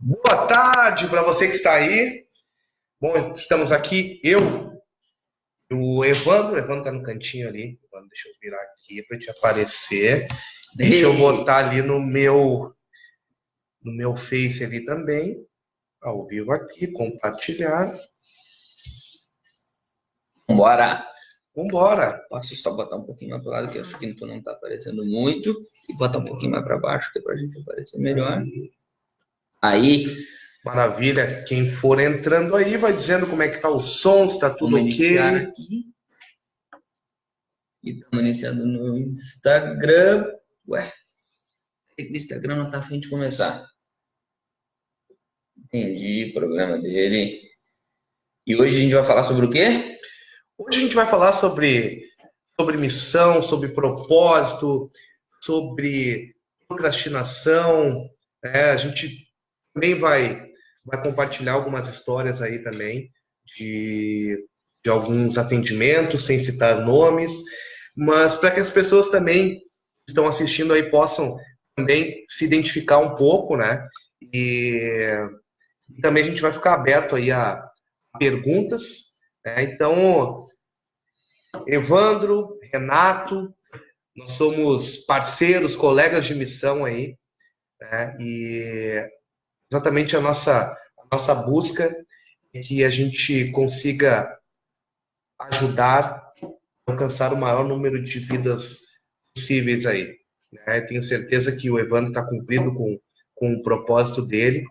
Boa tarde para você que está aí. Bom, estamos aqui, eu e o Evandro. O Evandro está no cantinho ali. Evandro, deixa eu virar aqui para te aparecer. Deixa eu Ei, botar ali no meu Face ali também, ao vivo aqui, compartilhar. Vambora! Vambora! Posso só botar um pouquinho mais para lado, que acho que tu não tá aparecendo muito. E botar um pouquinho mais para baixo, que é pra gente aparecer melhor. Aí, Aí, maravilha. Quem for entrando aí vai dizendo como é que tá o som, se está tudo vamos iniciar ok. aqui. E estamos iniciando no Instagram. Ué, por que o Instagram não tá afim de começar? Entendi, problema dele. E hoje a gente vai falar sobre o quê? Hoje a gente vai falar sobre missão, sobre propósito, sobre procrastinação. A gente também vai compartilhar algumas histórias aí também de alguns atendimentos, sem citar nomes, mas para que as pessoas também que estão assistindo aí possam também se identificar um pouco, né? E também a gente vai ficar aberto aí a perguntas, né? Então, Evandro, Renato, nós somos parceiros, colegas de missão aí, né? E exatamente a nossa busca é que a gente consiga ajudar a alcançar o maior número de vidas possíveis aí, né? Tenho certeza que o Evandro está cumprindo com o propósito dele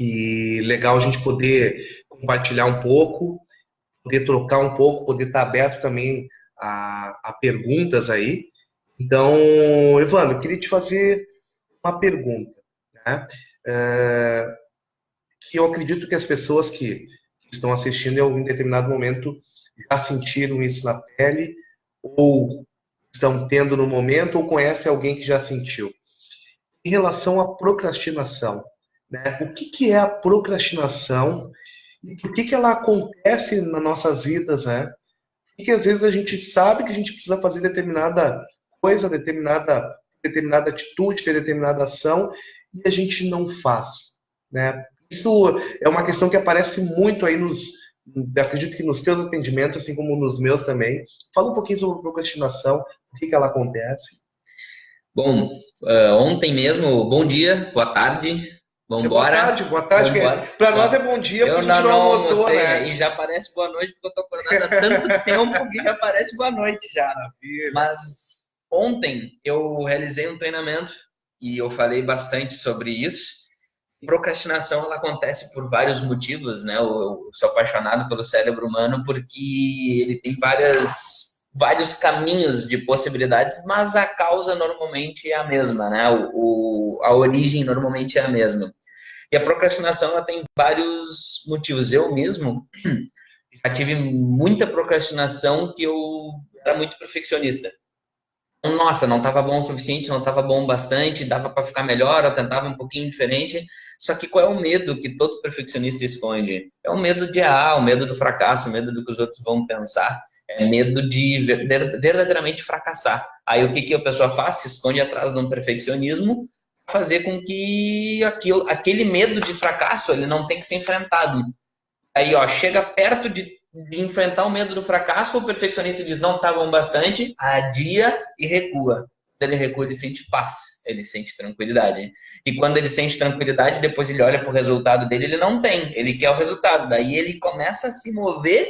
e legal a gente poder compartilhar um pouco, poder trocar um pouco, poder estar aberto também a perguntas aí. Então, Evandro, eu queria te fazer uma pergunta, né? É, que eu acredito que as pessoas que estão assistindo em determinado momento já sentiram isso na pele, ou estão tendo no momento, ou conhecem alguém que já sentiu. Em relação à procrastinação, né? O que é a procrastinação e por que ela acontece nas nossas vidas, né? Porque às vezes a gente sabe que a gente precisa fazer determinada coisa, determinada atitude, ter determinada ação, e a gente não faz, né? Isso é uma questão que aparece muito aí acredito que nos teus atendimentos, assim como nos meus também. Fala um pouquinho sobre procrastinação, por que ela acontece. Bom, ontem mesmo, bom dia, boa tarde, É vambora, boa tarde, que vambora. para nós é Não, bom dia porque eu a gente ainda não não almoçou, almocei né? e já parece boa noite, porque eu tô acordado há tanto tempo que já parece boa noite já. Maravilha. Mas ontem eu realizei um treinamento e eu falei bastante sobre isso. Procrastinação ela acontece por vários motivos, né? Eu sou apaixonado pelo cérebro humano porque ele tem vários caminhos de possibilidades, mas a causa normalmente é a mesma, né? A origem normalmente é a mesma. E a procrastinação ela tem vários motivos. Eu mesmo já tive muita procrastinação que eu era muito perfeccionista. Nossa, não estava bom o suficiente, não estava bom o bastante, dava para ficar melhor, eu tentava um pouquinho diferente. Só que qual é o medo que todo perfeccionista esconde? É o medo de errar, o medo do fracasso, o medo do que os outros vão pensar, é medo de verdadeiramente fracassar. Aí o que que a pessoa faz? Se esconde atrás de um perfeccionismo, fazer com que aquele medo de fracasso ele não tem que ser enfrentado. Aí, ó, chega perto de enfrentar o medo do fracasso, o perfeccionista diz, não tá bom bastante, adia e recua. Quando ele recua, ele sente paz, ele sente tranquilidade. E quando ele sente tranquilidade, depois ele olha para o resultado dele, ele não tem, ele quer o resultado. Daí ele começa a se mover,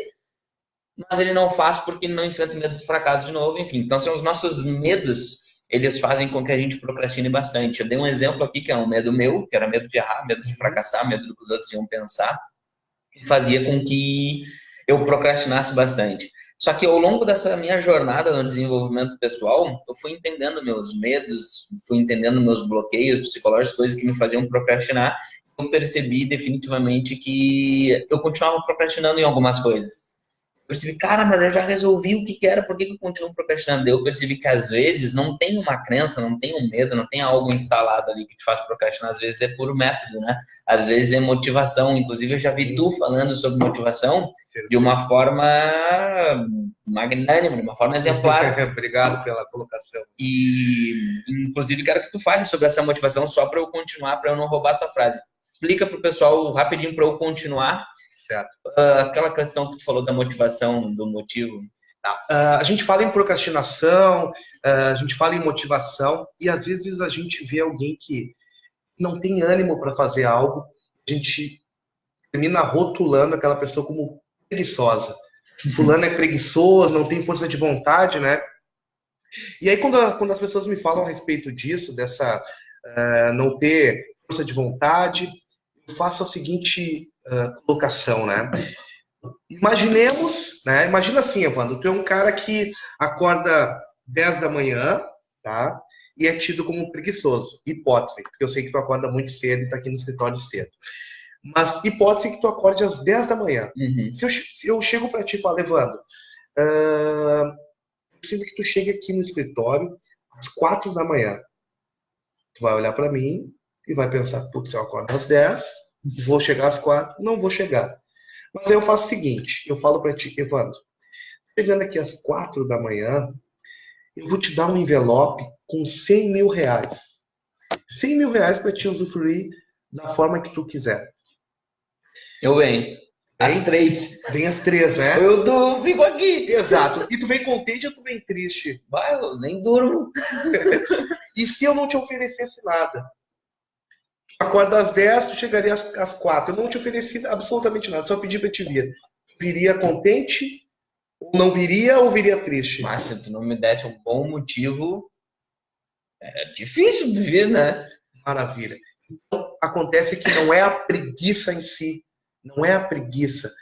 mas ele não faz porque não enfrenta o medo do fracasso de novo, enfim. Então, são os nossos medos, eles fazem com que a gente procrastine bastante. Eu dei um exemplo aqui, que é um medo meu, que era medo de errar, medo de fracassar, medo do que os outros iam pensar, fazia com que eu procrastinasse bastante. Só que ao longo dessa minha jornada no desenvolvimento pessoal, eu fui entendendo meus medos, fui entendendo meus bloqueios psicológicos, coisas que me faziam procrastinar. Eu percebi definitivamente que eu continuava procrastinando em algumas coisas. Percebi, cara, mas eu já resolvi o que que era, por que que eu continuo procrastinando? Eu percebi que às vezes não tem uma crença, não tem um medo, não tem algo instalado ali que te faz procrastinar, às vezes é puro método, né? Às vezes é motivação, inclusive eu já vi tu falando sobre motivação de uma forma magnânima, de uma forma exemplar. Obrigado pela colocação. E inclusive quero que tu fale sobre essa motivação só para eu continuar, para eu não roubar a tua frase. explica para o pessoal rapidinho para eu continuar. Certo. Aquela questão que tu falou da motivação, do motivo. A gente fala em procrastinação, a gente fala em motivação, e às vezes a gente vê alguém que não tem ânimo para fazer algo, a gente termina rotulando aquela pessoa como preguiçosa. Fulano é preguiçoso, não tem força de vontade, né? E aí, quando as pessoas me falam a respeito disso, dessa não ter força de vontade, eu faço a seguinte colocação, né? Imaginemos, né? Imagina assim, Evandro, tu é um cara que acorda 10 da manhã, tá? E é tido como preguiçoso. Hipótese, porque eu sei que tu acorda muito cedo e tá aqui no escritório cedo. Mas hipótese que tu acorde às 10 da manhã. Uhum. Se eu chego para ti e falo, Evandro, eu preciso que tu chegue aqui no escritório às 4 da manhã. Tu vai olhar para mim e vai pensar, putz, eu acordo às 10, vou chegar às 4, não vou chegar. Mas aí eu faço o seguinte, eu falo para ti, Evandro, chegando aqui às 4 da manhã, eu vou te dar um envelope com 100 mil reais. 100 mil reais para te usufruir da forma que tu quiser. Eu venho. Às 3. Vem às 3, né? Eu fico aqui. Exato. E tu vem contente ou tu vem triste? Vai, eu nem durmo. E se eu não te oferecesse nada? Acorda às 10, tu chegaria às 4. Eu não te ofereci absolutamente nada, só pedi para te vir. Viria contente? Ou não viria ou viria triste? Mas se tu não me desse um bom motivo, é difícil de vir, né? Maravilha. Então, acontece que não é a preguiça em si, não é a preguiça,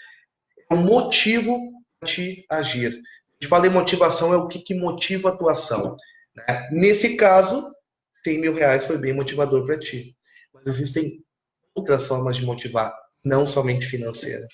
é o motivo para te agir. Te falei motivação é o que motiva a tua ação. Né? Nesse caso, 100 mil reais foi bem motivador para ti. Mas existem outras formas de motivar, não somente financeira.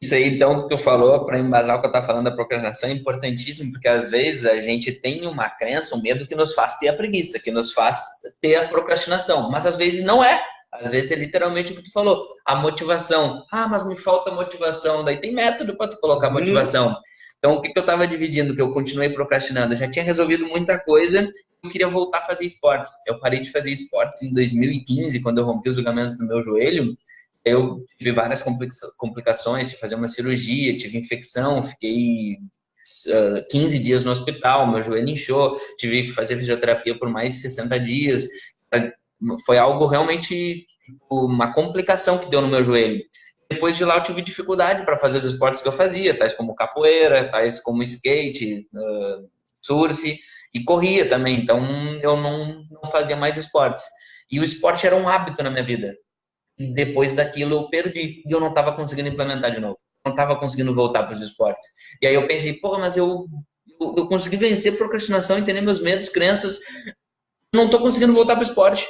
Isso aí, então, que tu falou, para embasar o que eu estava falando da procrastinação, é importantíssimo, porque às vezes a gente tem uma crença, um medo que nos faz ter a preguiça, que nos faz ter a procrastinação, mas às vezes não é. Às vezes é literalmente o que tu falou, a motivação. Ah, mas me falta motivação. Daí tem método para tu colocar motivação. Então, o que eu estava dividindo, que eu continuei procrastinando? Eu já tinha resolvido muita coisa, eu queria voltar a fazer esportes. Eu parei de fazer esportes em 2015, quando eu rompi os ligamentos do meu joelho. Eu tive várias complicações, tive que fazer uma cirurgia, tive infecção, fiquei 15 dias no hospital, meu joelho inchou, tive que fazer fisioterapia por mais de 60 dias. Foi algo realmente, uma complicação que deu no meu joelho. Depois de lá eu tive dificuldade para fazer os esportes que eu fazia, tais como capoeira, tais como skate, surf, e corria também, então eu não fazia mais esportes. E o esporte era um hábito na minha vida. E depois daquilo eu perdi e eu não estava conseguindo implementar de novo. Não estava conseguindo voltar para os esportes. E aí eu pensei, porra, mas eu consegui vencer a procrastinação, entender meus medos, crenças, não estou conseguindo voltar para o esporte.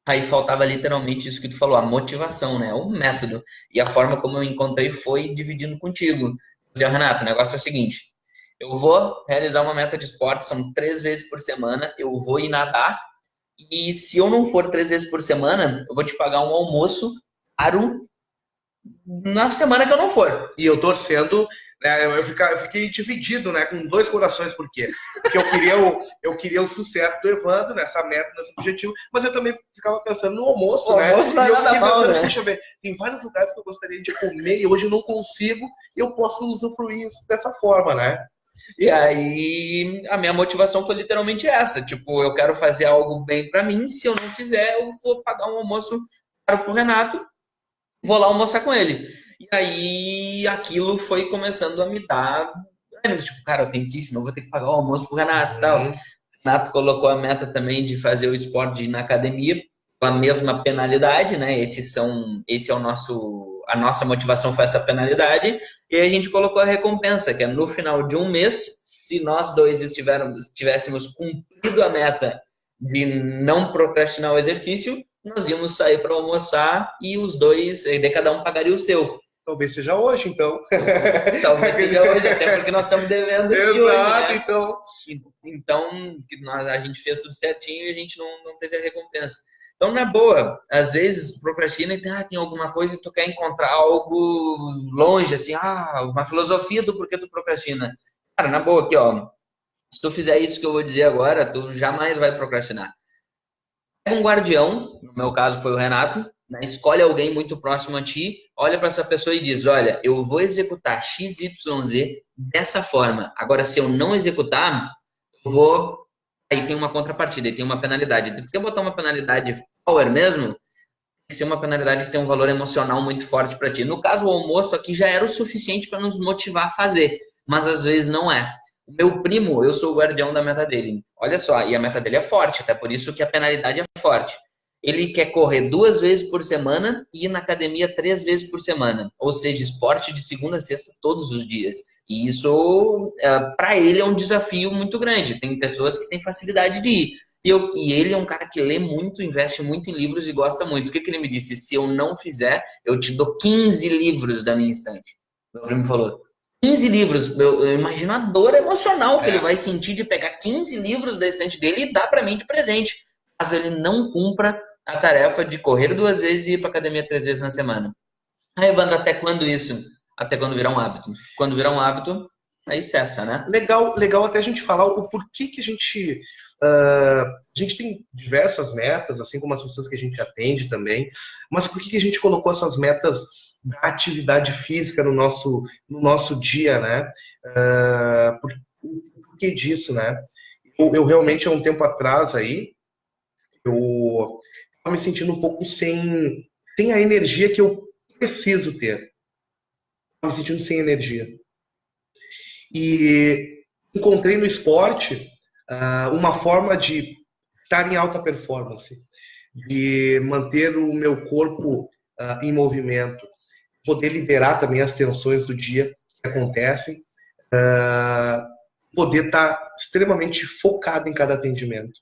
Aí faltava literalmente isso que tu falou, a motivação, né? O método. E a forma como eu encontrei foi dividindo contigo. Dizia, Renato, o negócio é o seguinte, eu vou realizar uma meta de esporte, são 3 vezes por semana, eu vou ir nadar, e se eu não for 3 vezes por semana, eu vou te pagar um almoço caro na semana que eu não for. E eu torcendo, né, eu fiquei dividido, né, com 2 corações, por quê? Porque eu queria o sucesso do Evandro nessa meta, nesse objetivo, mas eu também ficava pensando no almoço, né? Almoço não é e eu nada fiquei mal, pensando, né? puxa, tem vários lugares que eu gostaria de comer e hoje eu não consigo, eu posso usufruir dessa forma, né? E aí a minha motivação foi literalmente essa, tipo, eu quero fazer algo bem pra mim, se eu não fizer, eu vou pagar um almoço caro pro Renato, vou lá almoçar com ele. E aí aquilo foi começando a me dar ânimo, tipo, cara, eu tenho que ir, senão eu vou ter que pagar o almoço pro Renato e tal. O Renato colocou a meta também de fazer o esporte de ir na academia com a mesma penalidade, né? Esse é o nosso, a nossa motivação foi essa penalidade, e aí a gente colocou a recompensa, que é no final de um mês, se nós dois tivéssemos cumprido a meta de não procrastinar o exercício, nós íamos sair para almoçar e os dois, aí cada um pagaria o seu. Talvez seja hoje, então. Talvez seja hoje, até porque nós estamos devendo esse de hoje, né? Então. Então, a gente fez tudo certinho e a gente não teve a recompensa. Então, na boa, às vezes procrastina e tem alguma coisa e tu quer encontrar algo longe, assim, uma filosofia do porquê tu procrastina. Cara, na boa, aqui, ó, se tu fizer isso que eu vou dizer agora, tu jamais vai procrastinar. Pega um guardião, no meu caso foi o Renato, né? Escolhe alguém muito próximo a ti, olha para essa pessoa e diz, olha, eu vou executar X, Y, Z dessa forma. Agora, se eu não executar, eu vou... Aí tem uma contrapartida, aí tem uma penalidade. Tu quer botar uma penalidade power mesmo? Que ser uma penalidade que tem um valor emocional muito forte para ti. No caso, o almoço aqui já era o suficiente para nos motivar a fazer, mas às vezes não é. O meu primo, eu sou o guardião da meta dele. Olha só, e a meta dele é forte, até por isso que a penalidade é forte. Ele quer correr 2 vezes por semana e ir na academia 3 vezes por semana. Ou seja, esporte de segunda a sexta todos os dias. E isso, para ele, é um desafio muito grande. Tem pessoas que têm facilidade de ir. E ele é um cara que lê muito, investe muito em livros e gosta muito. O que ele me disse? Se eu não fizer, eu te dou 15 livros da minha estante. Meu primo falou, 15 livros. Eu imagino a dor emocional que ele vai sentir de pegar 15 livros da estante dele e dar para mim de presente. Caso ele não cumpra a tarefa de correr 2 vezes e ir para academia 3 vezes na semana. Aí, Evandro, até quando isso? Até quando virar um hábito. Quando virar um hábito, aí cessa, né? Legal até a gente falar o porquê que a gente tem diversas metas, assim como as pessoas que a gente atende também, mas por que a gente colocou essas metas da atividade física no nosso dia, né? Por que disso, né? Eu realmente, há um tempo atrás aí, eu estava me sentindo um pouco sem a energia que eu preciso ter. Estava me sentindo sem energia. E encontrei no esporte uma forma de estar em alta performance, de manter o meu corpo em movimento, poder liberar também as tensões do dia que acontecem, poder estar extremamente focado em cada atendimento.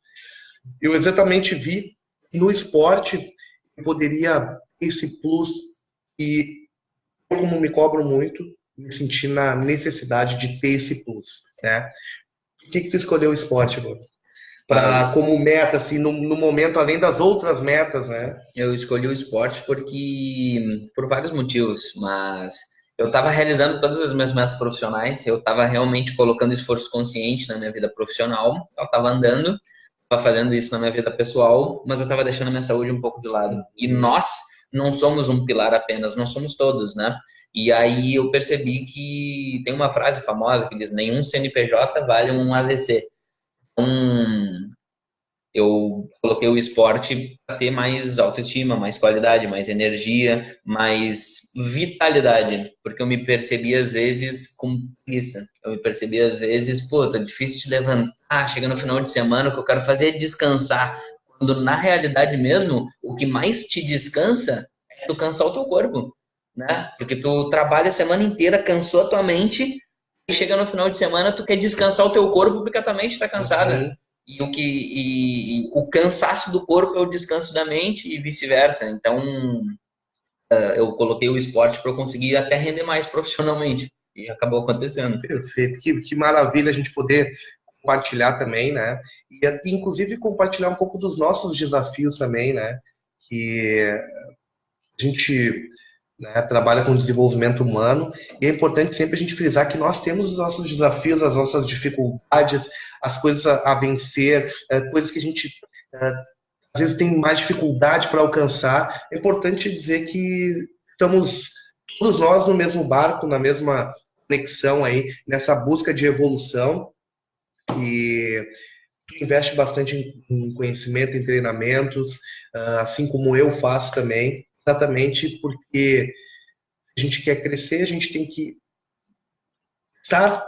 Eu exatamente vi que no esporte eu poderia ter esse plus e, como me cobro muito, me senti na necessidade de ter esse plus, né? Por que tu escolheu o esporte, mano? Como meta, assim, no momento, além das outras metas, né? Eu escolhi o esporte por vários motivos, mas eu estava realizando todas as minhas metas profissionais, eu estava realmente colocando esforço consciente na minha vida profissional, eu estava andando, estava fazendo isso na minha vida pessoal, mas eu estava deixando a minha saúde um pouco de lado. E nós não somos um pilar apenas, nós somos todos, né? E aí eu percebi que tem uma frase famosa que diz: nenhum CNPJ vale um AVC. Então, eu coloquei o esporte para ter mais autoestima, mais qualidade, mais energia, mais vitalidade, porque eu me percebi às vezes com preguiça. Eu me percebi às vezes, pô, tá difícil de levantar, chega no final de semana, o que eu quero fazer é descansar. Quando na realidade mesmo, o que mais te descansa é tu cansar o teu corpo, né? Porque tu trabalha a semana inteira, cansou a tua mente, e chega no final de semana, tu quer descansar o teu corpo porque a tua mente está cansada. E o cansaço do corpo é o descanso da mente e vice-versa. Então, eu coloquei o esporte para eu conseguir até render mais profissionalmente. E acabou acontecendo. Perfeito. Que maravilha a gente poder compartilhar também, né? E inclusive compartilhar um pouco dos nossos desafios também, né? Que a gente, né, trabalha com desenvolvimento humano e é importante sempre a gente frisar que nós temos os nossos desafios, as nossas dificuldades, as coisas a vencer, coisas que a gente às vezes tem mais dificuldade para alcançar. É importante dizer que estamos todos nós no mesmo barco, na mesma conexão aí, nessa busca de evolução, e investe bastante em conhecimento, em treinamentos, assim como eu faço também, exatamente porque a gente quer crescer, a gente tem que estar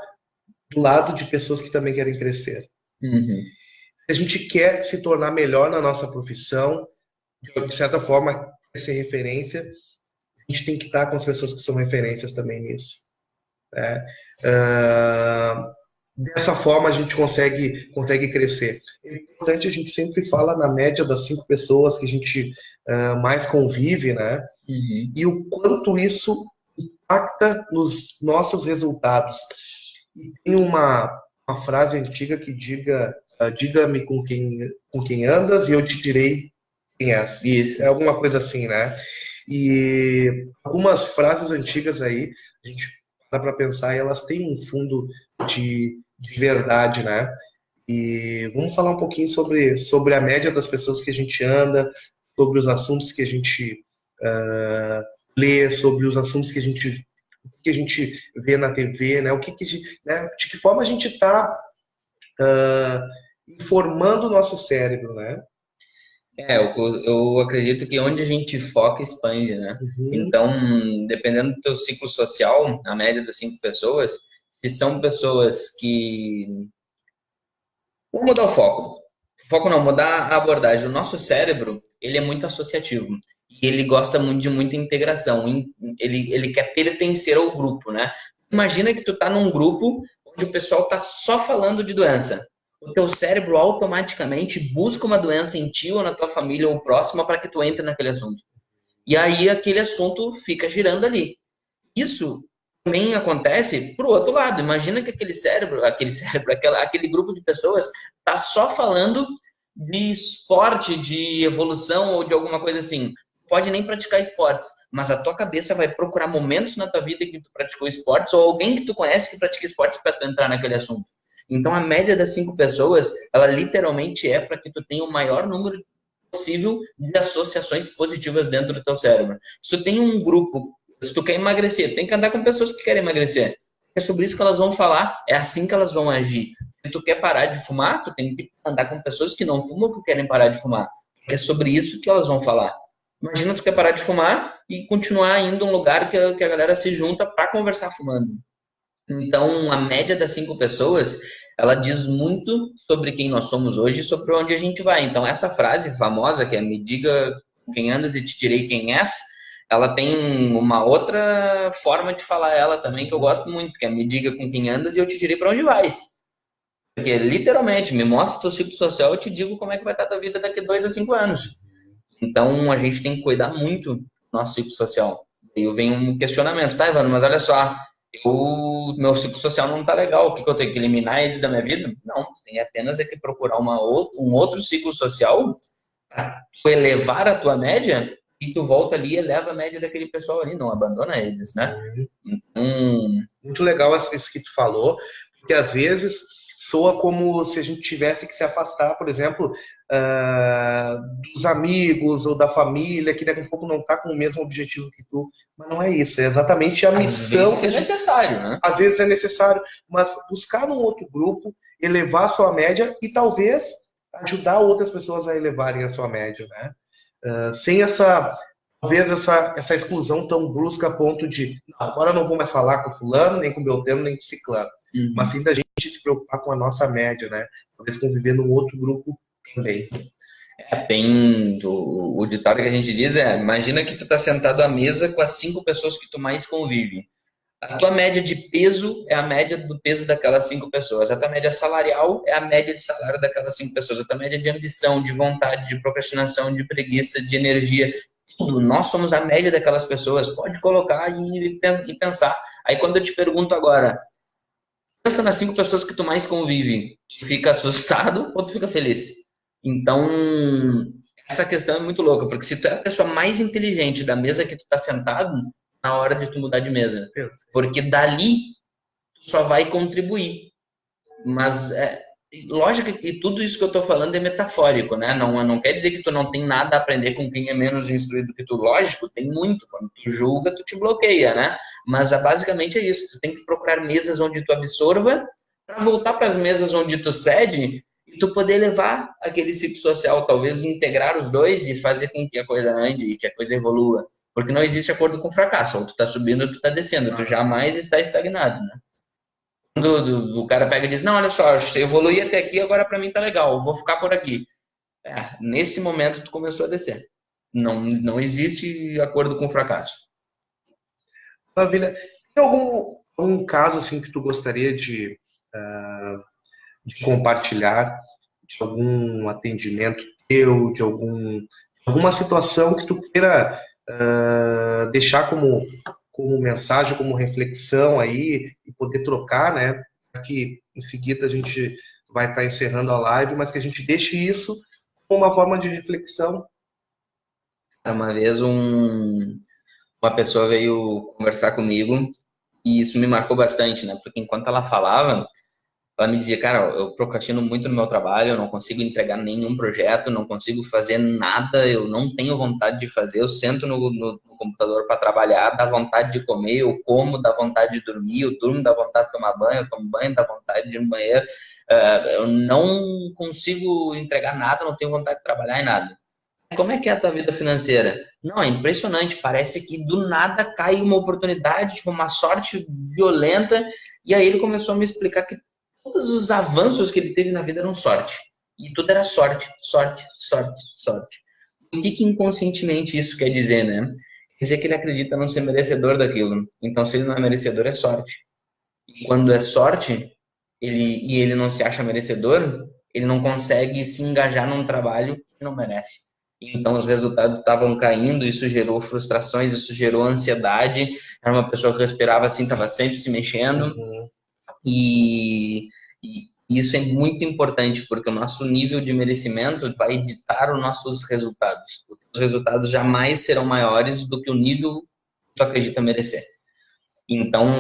do lado de pessoas que também querem crescer. Uhum. Se a gente quer se tornar melhor na nossa profissão, de certa forma, ser referência, a gente tem que estar com as pessoas que são referências também nisso, né? Dessa forma a gente consegue crescer. É importante, a gente sempre fala na média das 5 pessoas que a gente mais convive, né? Uhum. E o quanto isso impacta nos nossos resultados. E tem uma frase antiga que diga-me com quem andas e eu te direi quem és. Isso. É alguma coisa assim, né? E algumas frases antigas aí, a gente para pensar, e elas têm um fundo de verdade, né? E vamos falar um pouquinho sobre a média das pessoas que a gente anda, sobre os assuntos que a gente ler sobre os assuntos que a gente vê na TV, né? Né? De que forma a gente está informando o nosso cérebro, né? Eu acredito que onde a gente foca, expande, né? Uhum. Então, dependendo do teu ciclo social, a média das 5 pessoas, se são pessoas que... Vou mudar o foco. Foco não, mudar a abordagem. O nosso cérebro, ele é muito associativo. E ele gosta muito de muita integração. Ele quer pertencer ao grupo, né? Imagina que tu tá num grupo onde o pessoal tá só falando de doença. O teu cérebro automaticamente busca uma doença em ti ou na tua família ou próxima para que tu entre naquele assunto. E aí aquele assunto fica girando ali. Isso também acontece pro outro lado. Imagina que aquele grupo de pessoas tá só falando de esporte, de evolução ou de alguma coisa assim. Pode nem praticar esportes, mas a tua cabeça vai procurar momentos na tua vida que tu praticou esportes ou alguém que tu conhece que pratica esportes para tu entrar naquele assunto. Então a média das 5 pessoas, ela literalmente é para que tu tenha o maior número possível de associações positivas dentro do teu cérebro. Se tu tem um grupo, se tu quer emagrecer, tu tem que andar com pessoas que querem emagrecer. É sobre isso que elas vão falar, é assim que elas vão agir. Se tu quer parar de fumar, tu tem que andar com pessoas que não fumam que querem parar de fumar. É sobre isso que elas vão falar. Imagina tu quer parar de fumar e continuar indo a um lugar que a galera se junta para conversar fumando. Então, a média das 5 pessoas, ela diz muito sobre quem nós somos hoje e sobre onde a gente vai. Então, essa frase famosa, que é me diga com quem andas e te direi quem és, ela tem uma outra forma de falar ela também que eu gosto muito, que é me diga com quem andas e eu te direi para onde vais. Porque, literalmente, me mostra o teu ciclo social e eu te digo como é que vai estar a tua vida daqui 2 a 5 anos. Então, a gente tem que cuidar muito do nosso ciclo social. E eu venho um questionamento, tá, Ivano, mas olha só, meu ciclo social não tá legal, o que eu tenho que eliminar eles da minha vida? Não, tu tem apenas que procurar um outro ciclo social para tu elevar a tua média e tu volta ali e eleva a média daquele pessoal ali, não abandona eles, né? Muito legal isso que tu falou, porque às vezes soa como se a gente tivesse que se afastar, por exemplo, dos amigos ou da família, que daqui a pouco não está com o mesmo objetivo que tu, mas não é isso, é exatamente a missão. Às vezes é necessário, né? Às vezes é necessário, mas buscar um outro grupo, elevar a sua média e talvez ajudar outras pessoas a elevarem a sua média, né? Sem talvez essa exclusão tão brusca a ponto de agora eu não vou mais falar com fulano, nem com beltrano, nem com ciclano. Mas sim da gente se preocupar com a nossa média, né? Talvez conviver num outro grupo também. Tem o ditado que a gente diz imagina que tu tá sentado à mesa com as 5 pessoas que tu mais convive. A tua média de peso é a média do peso daquelas 5 pessoas. A tua média salarial é a média de salário daquelas 5 pessoas. A tua média de ambição, de vontade, de procrastinação, de preguiça, de energia, tudo. Nós somos a média daquelas pessoas. Pode colocar e pensar. Aí quando eu te pergunto agora, pensa nas 5 pessoas que tu mais convive. Tu fica assustado ou tu fica feliz? Então, essa questão é muito louca, porque se tu é a pessoa mais inteligente da mesa que tu tá sentado, na hora de tu mudar de mesa. Porque dali tu só vai contribuir. Mas lógico que tudo isso que eu tô falando é metafórico, né? Não quer dizer que tu não tem nada a aprender com quem é menos instruído que tu. Lógico, tem muito. Quando tu julga, tu te bloqueia, né? Mas basicamente é isso. Tu tem que procurar mesas onde tu absorva para voltar para as mesas onde tu cede e tu poder levar aquele ciclo social, talvez integrar os dois e fazer com que a coisa ande e que a coisa evolua. Porque não existe acordo com fracasso. Ou tu tá subindo ou tu tá descendo. Tu jamais está estagnado, né? Quando o cara pega e diz, não, olha só, eu evoluí até aqui, agora para mim tá legal, vou ficar por aqui. Nesse momento tu começou a descer. Não existe acordo com fracasso. Maravilha. Tem algum caso assim que tu gostaria de compartilhar, de algum atendimento teu, de alguma situação que tu queira deixar como mensagem, como reflexão aí, e poder trocar, né? Que em seguida a gente vai estar encerrando a live, mas que a gente deixe isso como uma forma de reflexão. Uma vez uma pessoa veio conversar comigo e isso me marcou bastante, né? Porque enquanto ela falava, ela me dizia, cara, eu procrastino muito no meu trabalho, eu não consigo entregar nenhum projeto, não consigo fazer nada, eu não tenho vontade de fazer, eu sento no computador para trabalhar, dá vontade de comer, eu como, dá vontade de dormir, eu durmo, dá vontade de tomar banho, eu tomo banho, dá vontade de ir no banheiro, eu não consigo entregar nada, não tenho vontade de trabalhar em nada. Como é que é a tua vida financeira? Não, é impressionante. Parece que do nada cai uma oportunidade, tipo, uma sorte violenta. E aí ele começou a me explicar que todos os avanços que ele teve na vida eram sorte. E tudo era sorte, sorte, sorte, sorte. O que que inconscientemente isso quer dizer, né? Quer dizer que ele acredita não ser merecedor daquilo. Então, se ele não é merecedor, é sorte. E quando é sorte, ele não se acha merecedor, ele não consegue se engajar num trabalho que não merece. Então os resultados estavam caindo, isso gerou frustrações, isso gerou ansiedade. Era uma pessoa que respirava assim, estava sempre se mexendo. Uhum. E, e isso é muito importante, porque o nosso nível de merecimento vai ditar os nossos resultados. Os resultados jamais serão maiores do que o nível que tu acredita merecer. Então,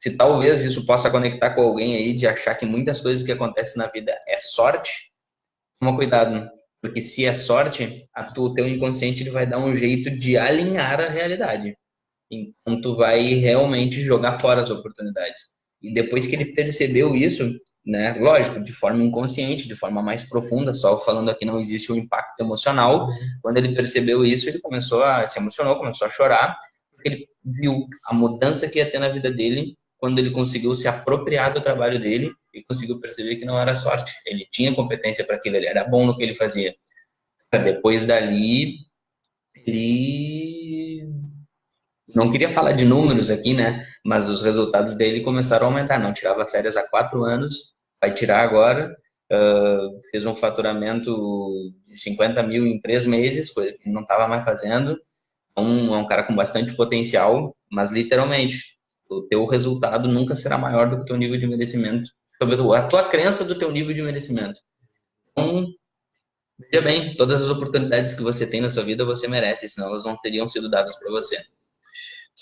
se talvez isso possa conectar com alguém aí de achar que muitas coisas que acontecem na vida é sorte, toma cuidado, porque se é sorte, o teu inconsciente ele vai dar um jeito de alinhar a realidade. Então, tu vai realmente jogar fora as oportunidades. E depois que ele percebeu isso, né, lógico, de forma inconsciente, de forma mais profunda, só falando aqui não existe o impacto emocional. Quando ele percebeu isso, ele começou a se emocionou, começou a chorar, porque ele viu a mudança que ia ter na vida dele quando ele conseguiu se apropriar do trabalho dele e conseguiu perceber que não era sorte. Ele tinha competência para aquilo, ele era bom no que ele fazia. Depois dali, ele não queria falar de números aqui, né? Mas os resultados dele começaram a aumentar. Não tirava férias há 4 anos, vai tirar agora. Fez um faturamento de 50 mil em 3 meses, coisa que não estava mais fazendo. É um cara com bastante potencial, mas literalmente, o teu resultado nunca será maior do que o teu nível de merecimento. Sobre a tua crença do teu nível de merecimento. Então, veja bem, todas as oportunidades que você tem na sua vida, você merece, senão elas não teriam sido dadas para você.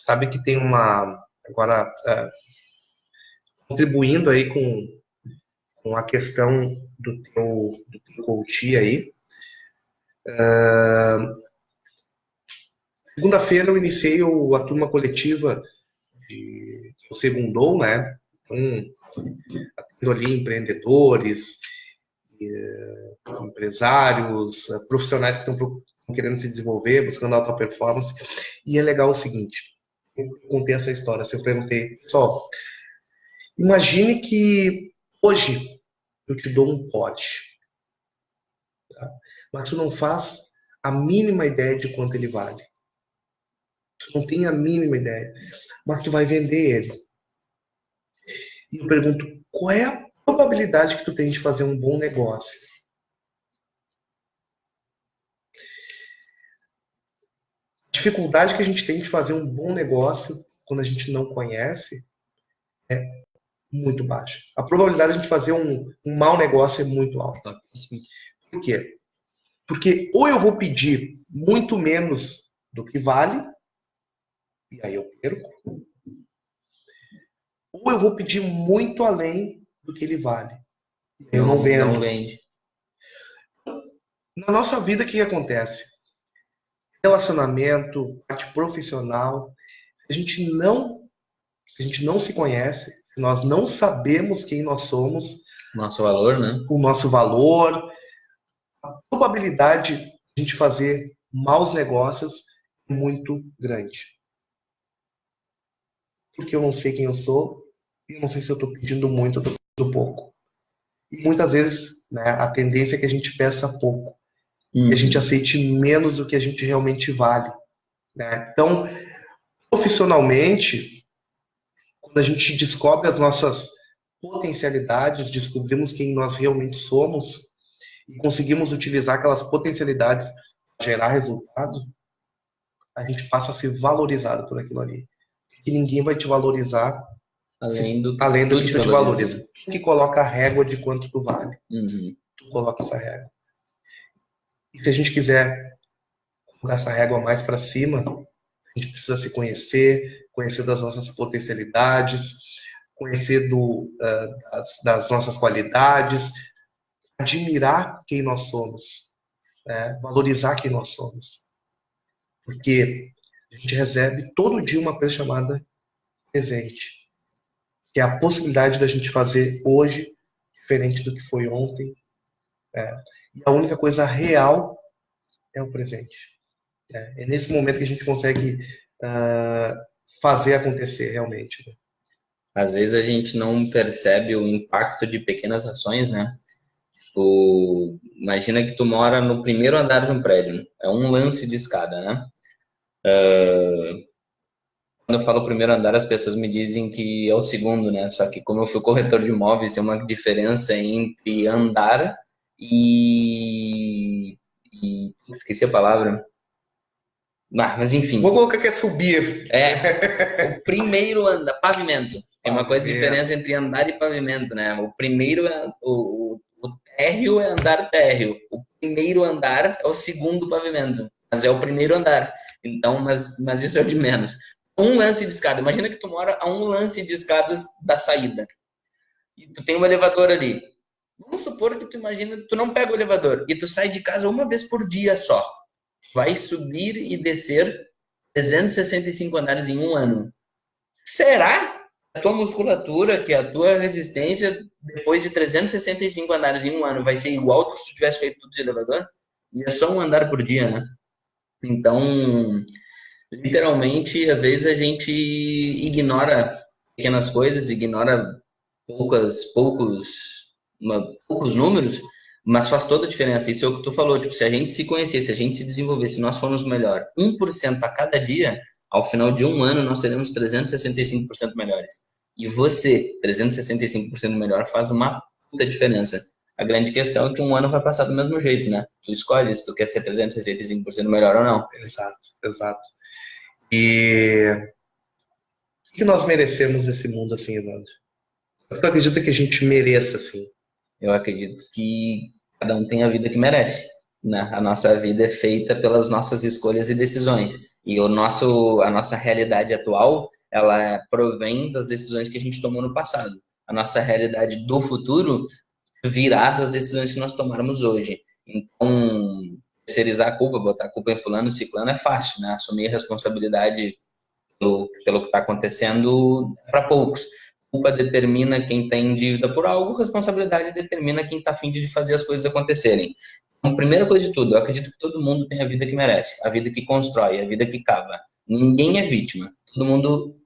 Sabe que tem uma. Agora, contribuindo aí com a questão do teu coach aí. Segunda-feira eu iniciei a turma coletiva o Segundou, né? Então, atendo ali empreendedores, empresários, profissionais que estão querendo se desenvolver, buscando alta performance. E é legal o seguinte, eu contei essa história, eu perguntei, pessoal, imagine que hoje eu te dou um pote, tá? Mas tu não faz a mínima ideia de quanto ele vale. Tu não tem a mínima ideia, mas tu vai vender ele. E eu pergunto, qual é a probabilidade que tu tem de fazer um bom negócio? A dificuldade que a gente tem de fazer um bom negócio quando a gente não conhece é muito baixa. A probabilidade de a gente fazer um mau negócio é muito alta. Por quê? Porque ou eu vou pedir muito menos do que vale, e aí eu perco, ou eu vou pedir muito além do que ele vale, e aí eu não vendo. Não vende. Na nossa vida, o que acontece? Relacionamento, parte profissional, a gente não se conhece, nós não sabemos quem nós somos, Nosso valor, né? o nosso valor, a probabilidade de a gente fazer maus negócios é muito grande. Porque eu não sei quem eu sou, e eu não sei se eu estou pedindo muito ou estou pedindo pouco. E muitas vezes, né, a tendência é que a gente peça pouco, e a gente aceite menos do que a gente realmente vale, né? Então, profissionalmente, quando a gente descobre as nossas potencialidades, descobrimos quem nós realmente somos e conseguimos utilizar aquelas potencialidades para gerar resultado, a gente passa a ser valorizado por aquilo ali. E ninguém vai te valorizar Além do que tu te valoriza. Tu que coloca a régua de quanto tu vale. Uhum. Tu coloca essa régua. E se a gente quiser colocar essa régua mais para cima, a gente precisa se conhecer, conhecer das nossas potencialidades, conhecer das nossas qualidades, admirar quem nós somos, né? Valorizar quem nós somos. Porque a gente recebe todo dia uma coisa chamada presente, que é a possibilidade da gente fazer hoje diferente do que foi ontem. E a única coisa real é o presente. É nesse momento que a gente consegue fazer acontecer realmente. Né? Às vezes a gente não percebe o impacto de pequenas ações, né? Imagina que tu mora no primeiro andar de um prédio, é um lance de escada, né? Quando eu falo primeiro andar, as pessoas me dizem que é o segundo, né? Só que como eu fui corretor de imóveis, tem uma diferença entre andar e esqueci a palavra. Mas enfim. Vou colocar que é subir. O primeiro andar, pavimento. Tem uma coisa diferença entre andar e pavimento, né? O primeiro o térreo é andar térreo. O primeiro andar é o segundo pavimento, mas é o primeiro andar. Então, mas isso é o de menos. Um lance de escada. Imagina que tu mora a um lance de escadas da saída. E tu tem um elevador ali. Vamos supor que tu não pega o elevador e tu sai de casa uma vez por dia só. Vai subir e descer 365 andares em um ano. Será que a tua musculatura, que a tua resistência, depois de 365 andares em um ano, vai ser igual que se tu tivesse feito tudo de elevador? E é só um andar por dia, né? Então, literalmente, às vezes a gente ignora pequenas coisas, ignora poucos números, mas faz toda a diferença. Isso é o que tu falou, tipo, se a gente se conhecer, se a gente se desenvolver, se nós formos melhor 1% a cada dia, ao final de um ano nós seremos 365% melhores. E você, 365% melhor, faz uma puta diferença. A grande questão é que um ano vai passar do mesmo jeito, né? Tu escolhe se tu quer ser 365% melhor ou não. Exato, exato. E o que nós merecemos nesse mundo assim, Evandro? Tu acredita que a gente mereça, assim? Eu acredito que cada um tem a vida que merece, né? A nossa vida é feita pelas nossas escolhas e decisões. E a nossa realidade atual, ela provém das decisões que a gente tomou no passado. A nossa realidade do futuro virá das decisões que nós tomarmos hoje. Então, terceirizar a culpa, botar a culpa em fulano, ciclano é fácil, né? Assumir a responsabilidade pelo que está acontecendo é para poucos. Culpa determina quem tem dívida por algo, responsabilidade determina quem está a fim de fazer as coisas acontecerem. Então, primeira coisa de tudo, eu acredito que todo mundo tem a vida que merece, a vida que constrói, a vida que cava. Ninguém é vítima. Todo mundo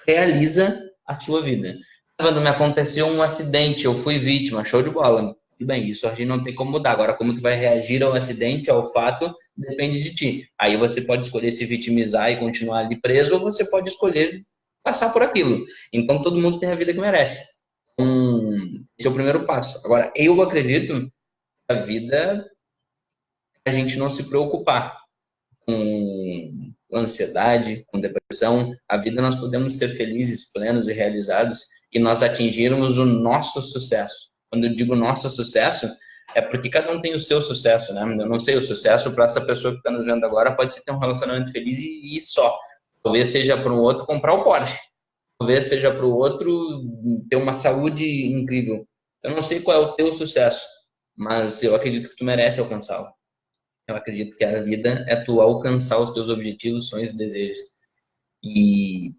realiza a sua vida. Quando me aconteceu um acidente, eu fui vítima, show de bola. Tudo bem, isso a gente não tem como mudar. Agora, como tu vai reagir ao acidente, ao fato, depende de ti. Aí você pode escolher se vitimizar e continuar ali preso, ou você pode escolher passar por aquilo. Então, todo mundo tem a vida que merece. Esse é o primeiro passo. Agora, eu acredito que a vida é a gente não se preocupar com ansiedade, com depressão. A vida nós podemos ser felizes, plenos e realizados e nós atingirmos o nosso sucesso. Quando eu digo nosso sucesso, é porque cada um tem o seu sucesso, né? Eu não sei, o sucesso para essa pessoa que está nos vendo agora pode ser ter um relacionamento feliz e só. Talvez seja para um outro comprar o Porsche. Talvez seja para o outro ter uma saúde incrível. Eu não sei qual é o teu sucesso, mas eu acredito que tu merece alcançá-lo. Eu acredito que a vida é tu alcançar os teus objetivos, sonhos e desejos. E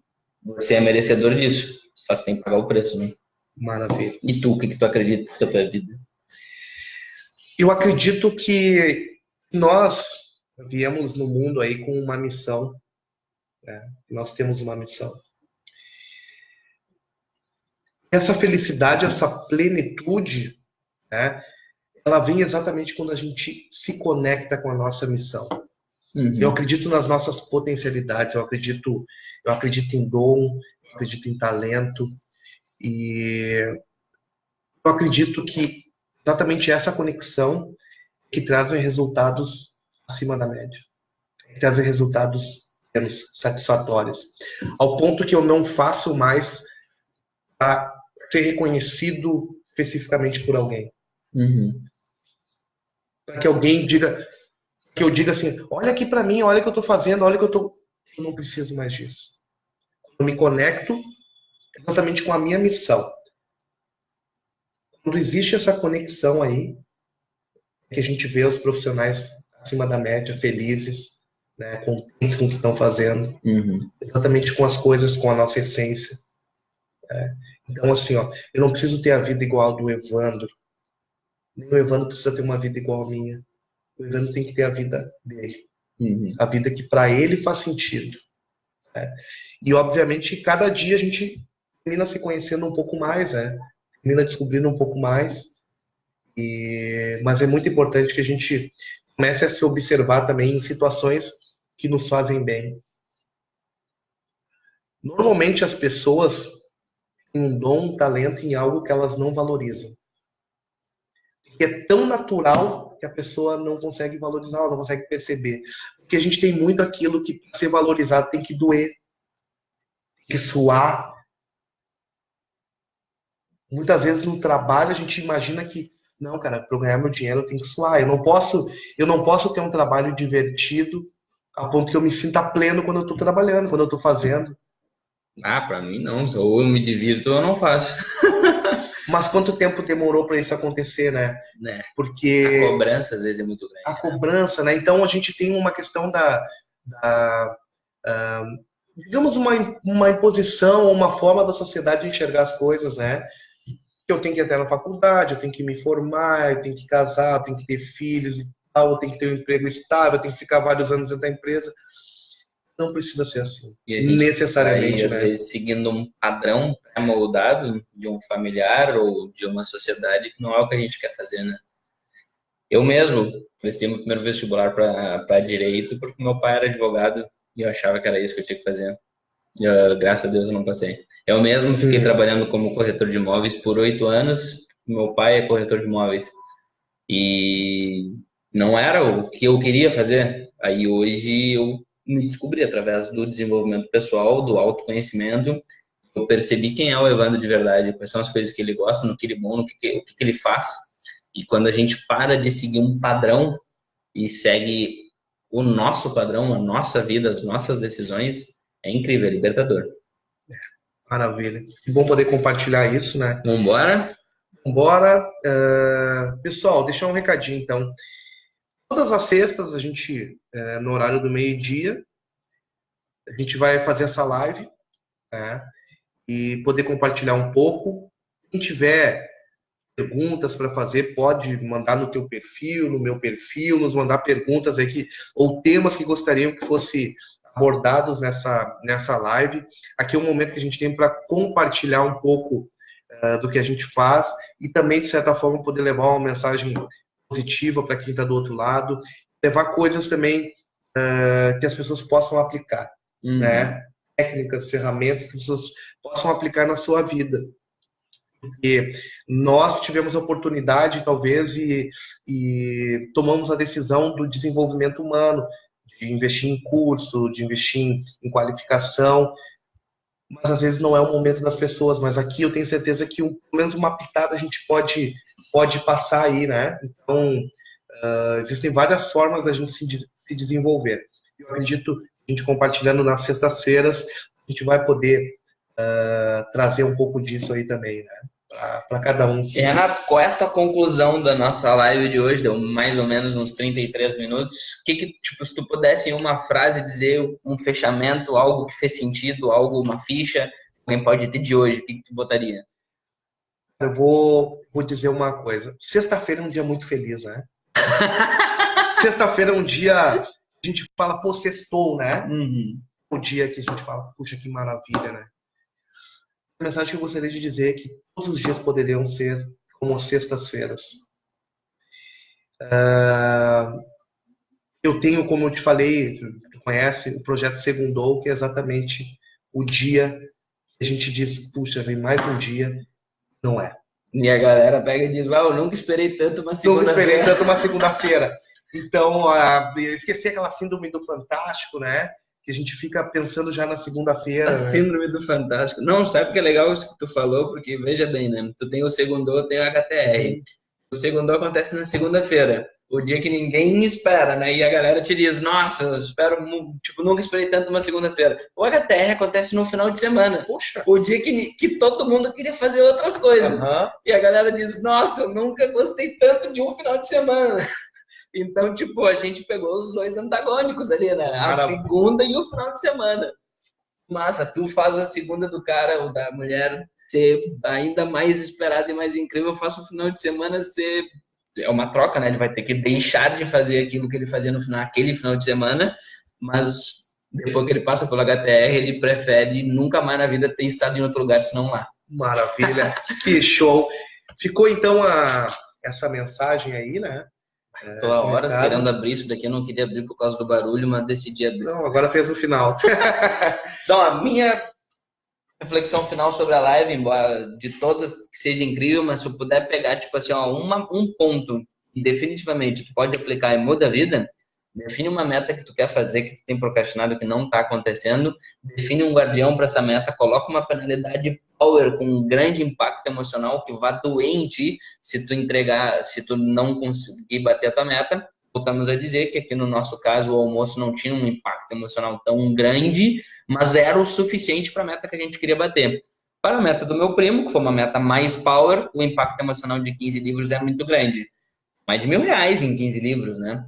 você é merecedor disso. Só que tem que pagar o preço, né? Maravilha. E tu, o que tu acredita da tua vida? Eu acredito que nós viemos no mundo aí com uma missão. Né? Nós temos uma missão. Essa felicidade, essa plenitude, né? Ela vem exatamente quando a gente se conecta com a nossa missão. Eu acredito nas nossas potencialidades, eu acredito em dom, eu acredito em talento e eu acredito que exatamente essa conexão que trazem resultados acima da média, que trazem resultados menos satisfatórios, ao ponto que eu não faço mais para ser reconhecido especificamente por alguém. Para que alguém diga, que eu diga assim, olha aqui para mim, olha o que eu estou fazendo, olha o que eu não preciso mais disso. Eu me conecto, exatamente com a minha missão. Quando existe essa conexão aí, que a gente vê os profissionais acima da média, felizes, né, contentes com o que estão fazendo, exatamente com as coisas, com a nossa essência. Então, assim, ó, eu não preciso ter a vida igual a do Evandro, nem o Evandro precisa ter uma vida igual a minha. O Evandro tem que ter a vida dele, a vida que para ele faz sentido. Né? E, obviamente, cada dia a gente termina se conhecendo um pouco mais, né? Termina descobrindo um pouco mais. Mas é muito importante que a gente comece a se observar também em situações que nos fazem bem. Normalmente as pessoas têm um dom, um talento em algo que elas não valorizam. Que é tão natural que a pessoa não consegue valorizar, ela não consegue perceber. Porque a gente tem muito aquilo que para ser valorizado tem que doer, tem que suar. Muitas vezes no trabalho a gente imagina que não, cara, para eu ganhar meu dinheiro eu tenho que suar. Eu não posso ter um trabalho divertido a ponto que eu me sinta pleno quando eu estou trabalhando, quando eu estou fazendo. Ah, pra mim não. Ou eu me divirto ou eu não faço. Mas quanto tempo demorou para isso acontecer, né? Né? Porque A cobrança às vezes é muito grande. a cobrança, né? Então a gente tem uma questão digamos, uma imposição, uma forma da sociedade de enxergar as coisas, né? Que eu tenho que entrar na faculdade, eu tenho que me formar, eu tenho que casar, eu tenho que ter filhos e tal, eu tenho que ter um emprego estável, eu tenho que ficar vários anos dentro da empresa. Não precisa ser assim, E a gente necessariamente, vai, às né? vezes, seguindo um padrão pré-moldado de um familiar ou de uma sociedade que não é o que a gente quer fazer, né? Eu mesmo prestei meu primeiro vestibular para direito porque meu pai era advogado e eu achava que era isso que eu tinha que fazer. Graças a Deus eu não passei. Eu mesmo fiquei trabalhando como corretor de imóveis por 8 anos. Meu pai é corretor de imóveis e não era o que eu queria fazer. Aí hoje eu me descobri através do desenvolvimento pessoal, do autoconhecimento. Eu percebi quem é o Evandro de verdade, quais são as coisas que ele gosta, no que ele é bom, o que ele faz. E quando a gente para de seguir um padrão e segue o nosso padrão, a nossa vida, as nossas decisões, é incrível, é libertador. Maravilha. Que bom poder compartilhar isso, né? Vambora? Bora. Pessoal, deixar um recadinho, então. Todas as sextas, a gente, no horário do meio-dia, a gente vai fazer essa live, né? E poder compartilhar um pouco. Quem tiver perguntas para fazer, pode mandar no teu perfil, no meu perfil, nos mandar perguntas aí ou temas que gostariam que fosse abordados nessa live. Aqui é um momento que a gente tem para compartilhar um pouco do que a gente faz e também, de certa forma, poder levar uma mensagem positiva para quem está do outro lado, levar coisas também que as pessoas possam aplicar, né? Técnicas, ferramentas que as pessoas possam aplicar na sua vida. Porque nós tivemos a oportunidade, talvez, e tomamos a decisão do desenvolvimento humano, de investir em curso, de investir em qualificação, mas às vezes não é o momento das pessoas. Mas aqui eu tenho certeza que pelo menos uma pitada a gente pode passar aí, né? Então, existem várias formas da gente se desenvolver. Eu acredito que a gente compartilhando nas sextas-feiras, a gente vai poder trazer um pouco disso aí também, né? Para cada um. Renato, qual é a tua conclusão da nossa live de hoje? Deu mais ou menos uns 33 minutos. Tipo, se tu pudesse em uma frase dizer um fechamento, algo que fez sentido, algo, uma ficha, alguém pode ter de hoje, o que tu botaria? Eu vou dizer uma coisa. Sexta-feira é um dia muito feliz, né? Sexta-feira é um dia que a gente fala, pô, sextou, né? O dia que a gente fala, puxa, que maravilha, né? A mensagem que eu gostaria de dizer é que todos os dias poderiam ser como sextas-feiras. Eu tenho, como eu te falei, tu conhece o projeto Segundou, que é exatamente o dia que a gente diz, puxa, vem mais um dia, não é. E a galera pega e diz, eu nunca esperei tanto uma segunda-feira. Nunca esperei tanto uma segunda-feira. Então, esqueci aquela síndrome do Fantástico, né? Que a gente fica pensando já na segunda-feira. A síndrome do Fantástico. Não, sabe o que é legal isso que tu falou? Porque, veja bem, né? Tu tem o Segundou, tem o HTR. O Segundou acontece na segunda-feira. o dia que ninguém espera, né? E a galera te diz, nossa, eu espero, tipo, nunca esperei tanto uma segunda-feira. O HTR acontece no final de semana. Poxa. O dia que todo mundo queria fazer outras coisas. Uhum. E a galera diz, nossa, eu nunca gostei tanto de um final de semana. Então, tipo, a gente pegou os dois antagônicos ali, né? A segunda e o final de semana. Massa, tu faz a segunda do cara ou da mulher ser ainda mais esperada e mais incrível. Eu faço o final de semana ser... É uma troca, né? Ele vai ter que deixar de fazer aquilo que ele fazia no final, aquele final de semana, mas depois que ele passa pelo HTR, ele prefere nunca mais na vida ter estado em outro lugar senão lá. Maravilha, que show. Ficou então essa mensagem aí, né? Tô há horas querendo abrir isso daqui, eu não queria abrir por causa do barulho, mas decidi abrir. Não, agora fez no final. Então, a minha reflexão final sobre a live, embora de todas que seja incrível, mas se eu puder pegar, tipo assim, ó, um ponto que definitivamente tu pode aplicar e muda a vida, define uma meta que tu quer fazer, que tu tem procrastinado, que não está acontecendo, define um guardião para essa meta, coloca uma penalidade power com um grande impacto emocional que vá doer em ti se tu entregar, se tu não conseguir bater a tua meta. Voltamos a dizer que aqui no nosso caso o almoço não tinha um impacto emocional tão grande, mas era o suficiente para a meta que a gente queria bater. Para a meta do meu primo, que foi uma meta mais power, o impacto emocional de 15 livros é muito grande. Mais de R$ 1.000 em 15 livros, né?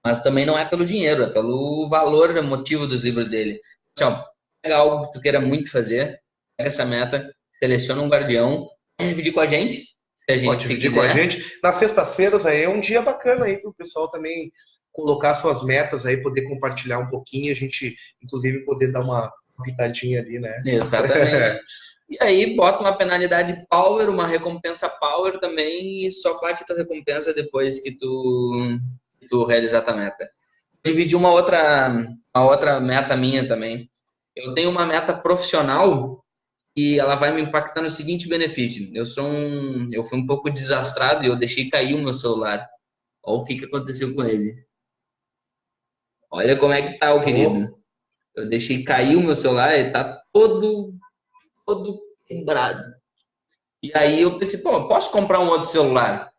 Mas também não é pelo dinheiro, é pelo valor emotivo dos livros dele. Assim, ó, pega algo que tu queira muito fazer, pega essa meta, seleciona um guardião, pode dividir com a gente, se a gente Pode dividir com a gente. Nas sextas-feiras aí é um dia bacana aí para o pessoal também colocar suas metas aí, poder compartilhar um pouquinho, a gente, inclusive, poder dar uma pitadinha ali, né? Exatamente. E aí, bota uma penalidade power, uma recompensa power também, e só bate a tua recompensa depois que tu realizar a tua meta. Dividir uma outra meta minha também. Eu tenho uma meta profissional e ela vai me impactar no seguinte benefício. Eu fui um pouco desastrado e eu deixei cair o meu celular. Olha o que aconteceu com ele. Olha como é que tá, o querido. Eu deixei cair o meu celular e tá todo quebrado. E aí eu pensei, pô, posso comprar um outro celular?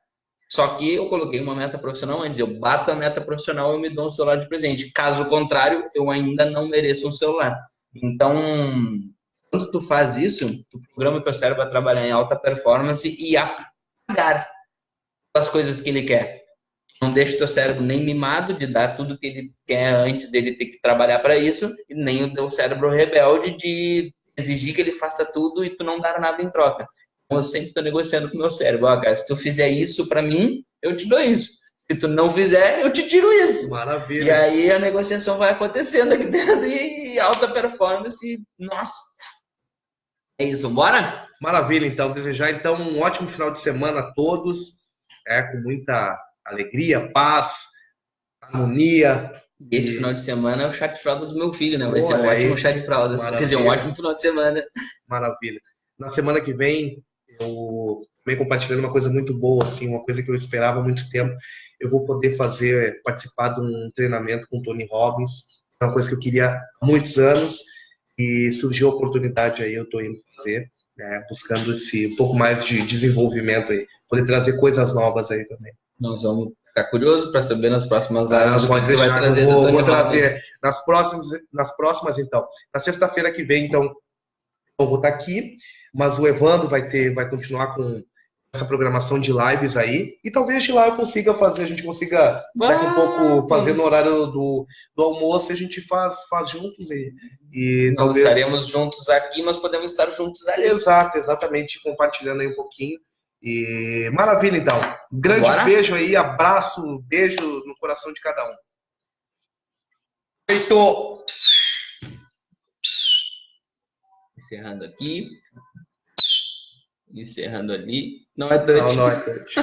Só que eu coloquei uma meta profissional antes. Eu bato a meta profissional e eu me dou um celular de presente. Caso contrário, eu ainda não mereço um celular. Então, quando tu faz isso, tu programa o teu cérebro a trabalhar em alta performance e apagar as coisas que ele quer. Não deixa o teu cérebro nem mimado de dar tudo que ele quer antes dele ter que trabalhar para isso, e nem o teu cérebro rebelde de exigir que ele faça tudo e tu não dar nada em troca. Então, eu sempre estou negociando com o meu cérebro. Ó, cara, se tu fizer isso para mim, eu te dou isso. Se tu não fizer, eu te tiro isso. Maravilha. E aí a negociação vai acontecendo aqui dentro e alta performance. Nossa, é isso, bora? Maravilha, então. Desejar então um ótimo final de semana a todos, com muita alegria, paz, harmonia. Esse final de semana é o chá de fraldas do meu filho, né? Vai ser um Olha ótimo aí, chá de fraldas. maravilha. Quer dizer, um ótimo final de semana. Maravilha. Na semana que vem, eu também compartilhando uma coisa muito boa, assim, uma coisa que eu esperava há muito tempo. Eu vou poder participar de um treinamento com o Tony Robbins. É uma coisa que eu queria há muitos anos e surgiu a oportunidade aí, eu estou indo fazer, né, buscando esse um pouco mais de desenvolvimento aí, poder trazer coisas novas aí também. Nós vamos ficar curiosos para saber nas próximas áreas o Pode que tu vai deixar, trazer eu do Tony vou trazer Robbins. nas próximas então. Na sexta-feira que vem, então, eu vou estar aqui, mas o Evandro vai continuar com essa programação de lives aí, e talvez de lá a gente consiga daqui um pouco fazer no horário do almoço, a gente faz juntos e Não talvez estaremos juntos aqui, mas podemos estar juntos ali. Exatamente, compartilhando aí um pouquinho. E maravilha, então. Grande beijo aí, abraço, beijo no coração de cada um. Feito! Encerrando aqui. Encerrando ali. Não é touch. Não é touch.